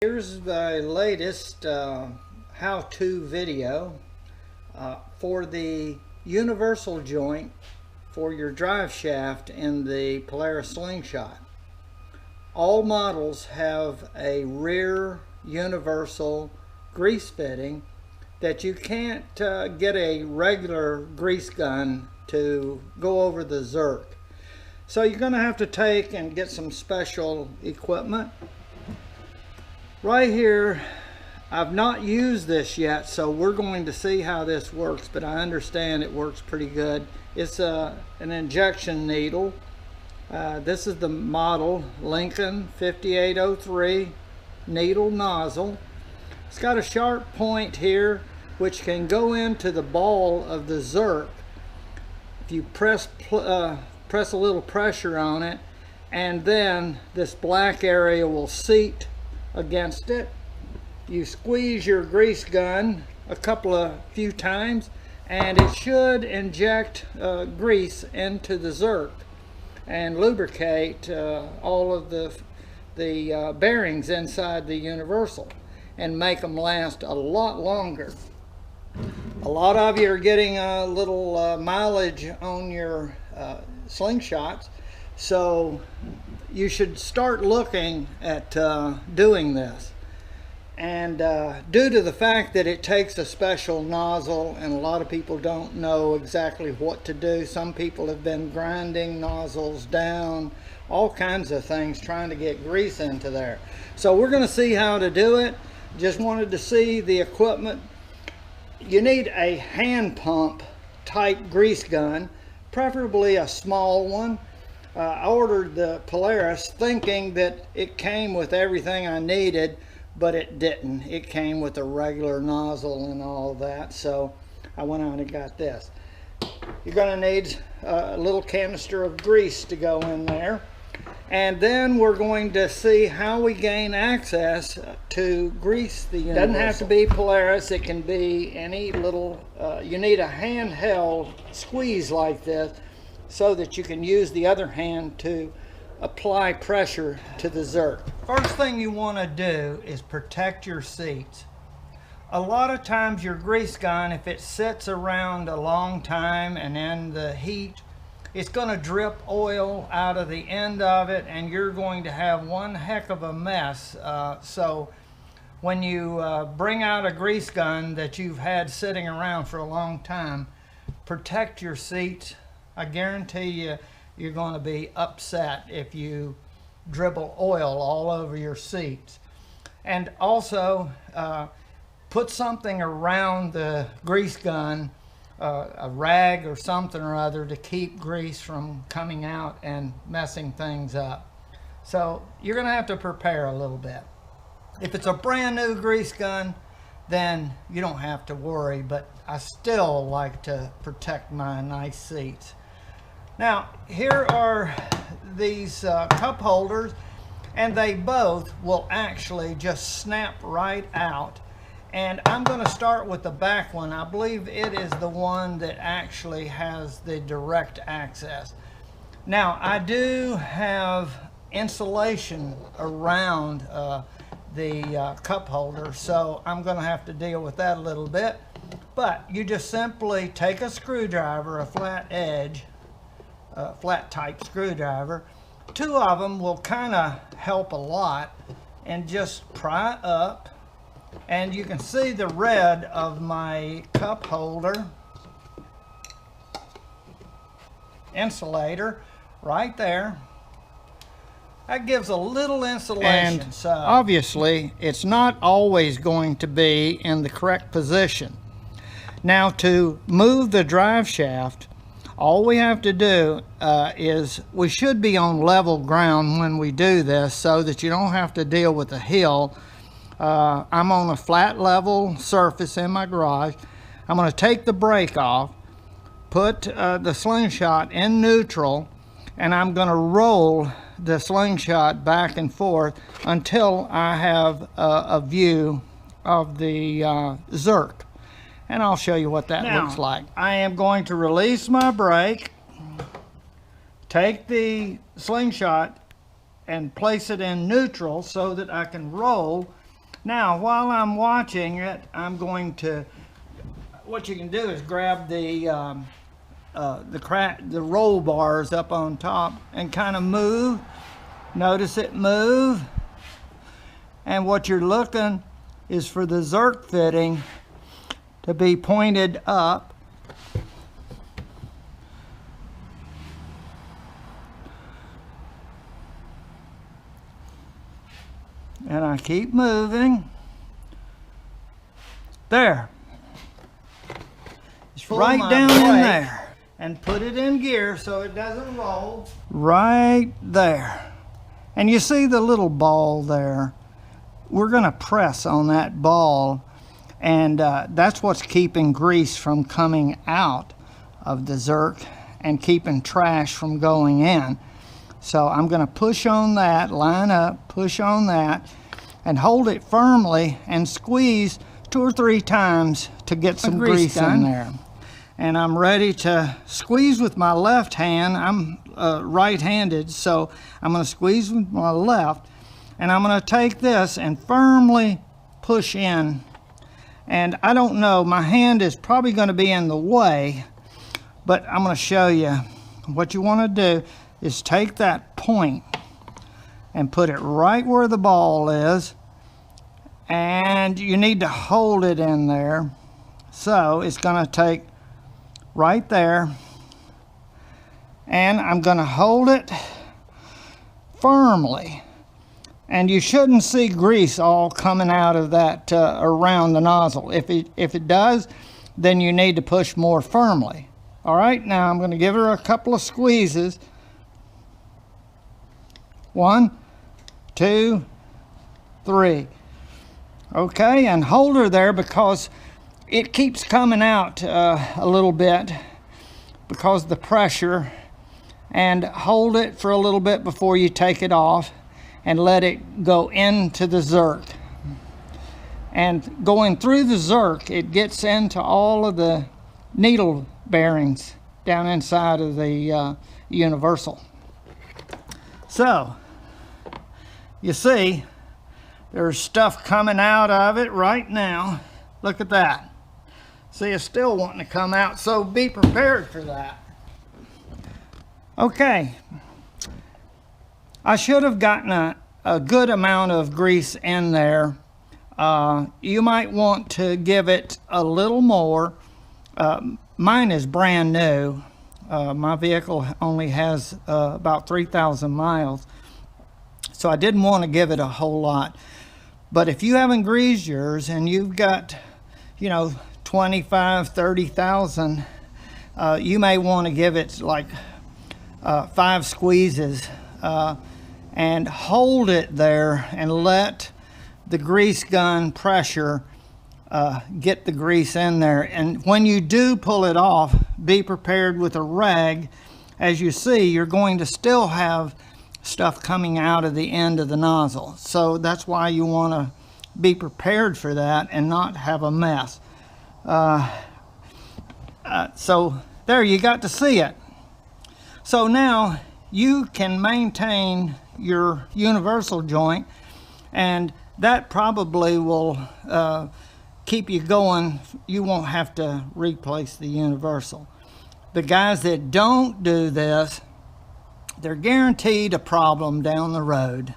Here's the latest how-to video for the universal joint for your drive shaft in the Polaris Slingshot. All models have a rear universal grease fitting that you can't get a regular grease gun to go over the zerk. So you're going to have to take and get some special equipment. Right here, I've not used this yet, so we're going to see how this works, but I understand it works pretty good. It's an injection needle. This is the model Lincoln 5803 needle nozzle. It's got a sharp point here which can go into the ball of the zerk. If you press a little pressure on it, and then this black area will seat against it. You squeeze your grease gun a few times and it should inject grease into the zerk and lubricate all of the bearings inside the universal and make them last a lot longer. A lot of you are getting a little mileage on your slingshots, so you should start looking at doing this. And due to the fact that it takes a special nozzle and a lot of people don't know exactly what to do, some people have been grinding nozzles down, all kinds of things trying to get grease into there. So we're going to see how to do it. Just wanted to see the equipment. You need a hand pump type grease gun, preferably a small one. I ordered the Polaris thinking that it came with everything I needed, but it didn't. It came with a regular nozzle and all that, so I went on and got this. You're going to need a little canister of grease to go in there, and then we're going to see how we gain access to grease the universal. Doesn't have to be Polaris, it can be any little, you need a handheld squeeze like this so that you can use the other hand to apply pressure to the zerk. First thing you want to do is protect your seats. A lot of times your grease gun, if it sits around a long time and in the heat, it's going to drip oil out of the end of it and you're going to have one heck of a mess. So when you bring out a grease gun that you've had sitting around for a long time, protect your seats. I guarantee you, you're going to be upset if you dribble oil all over your seats. And also, put something around the grease gun, a rag or something or other, to keep grease from coming out and messing things up. So you're going to have to prepare a little bit. If it's a brand new grease gun, then you don't have to worry, but I still like to protect my nice seats. Now, here are these cup holders, and they both will actually just snap right out. And I'm going to start with the back one. I believe it is the one that actually has the direct access. Now, I do have insulation around the cup holder, so I'm going to have to deal with that a little bit. But you just simply take a screwdriver, a flat edge, flat type screwdriver. Two of them will kind of help a lot, and just pry up, and you can see the red of my cup holder insulator right there. That gives a little insulation. And so obviously it's not always going to be in the correct position. Now, to move the drive shaft, all we have to do is, we should be on level ground when we do this so that you don't have to deal with a hill. I'm on a flat level surface in my garage. I'm going to take the brake off, put the slingshot in neutral, and I'm going to roll the slingshot back and forth until I have a view of the zerk. And I'll show you what that looks like. I am going to release my brake, take the slingshot and place it in neutral so that I can roll Now, while I'm watching it, I'm going to, what you can do is grab the roll bars up on top and kind of move. Notice it move. And what you're looking is for the zerk fitting to be pointed up. And I keep moving. There. It's right down in there. And put it in gear so it doesn't roll. Right there. And you see the little ball there. We're going to press on that ball, and that's what's keeping grease from coming out of the zerk and keeping trash from going in. So I'm going to push on that, line up, push on that, and hold it firmly and squeeze 2 or 3 times to get some grease in there. And I'm ready to squeeze with my left hand. I'm right-handed, so I'm going to squeeze with my left, and I'm going to take this and firmly push in. And I don't know, my hand is probably going to be in the way, but I'm going to show you. What you want to do is take that point and put it right where the ball is, and you need to hold it in there. So it's going to take right there, and I'm going to hold it firmly, and you shouldn't see grease all coming out of that around the nozzle. If it does, then you need to push more firmly. All right, now I'm going to give her a couple of squeezes. 1, 2, 3. Okay, and hold her there because it keeps coming out a little bit because of the pressure, and hold it for a little bit before you take it off and let it go into the zerk. And going through the zerk, it gets into all of the needle bearings down inside of the universal. So you see there's stuff coming out of it right now. Look at that. See, it's still wanting to come out, so be prepared for that. Okay, I should have gotten a good amount of grease in there. You might want to give it a little more. Mine is brand new. My vehicle only has about 3,000 miles, so I didn't want to give it a whole lot. But if you haven't greased yours and you've got, 25, 30,000, you may want to give it like 5 squeezes and hold it there and let the grease gun pressure get the grease in there. And when you do pull it off, be prepared with a rag. As you see, you're going to still have stuff coming out of the end of the nozzle. So that's why you want to be prepared for that and not have a mess. So there, you got to see it. So now you can maintain your universal joint, and that probably will keep you going. You won't have to replace the universal. The guys that don't do this, they're guaranteed a problem down the road.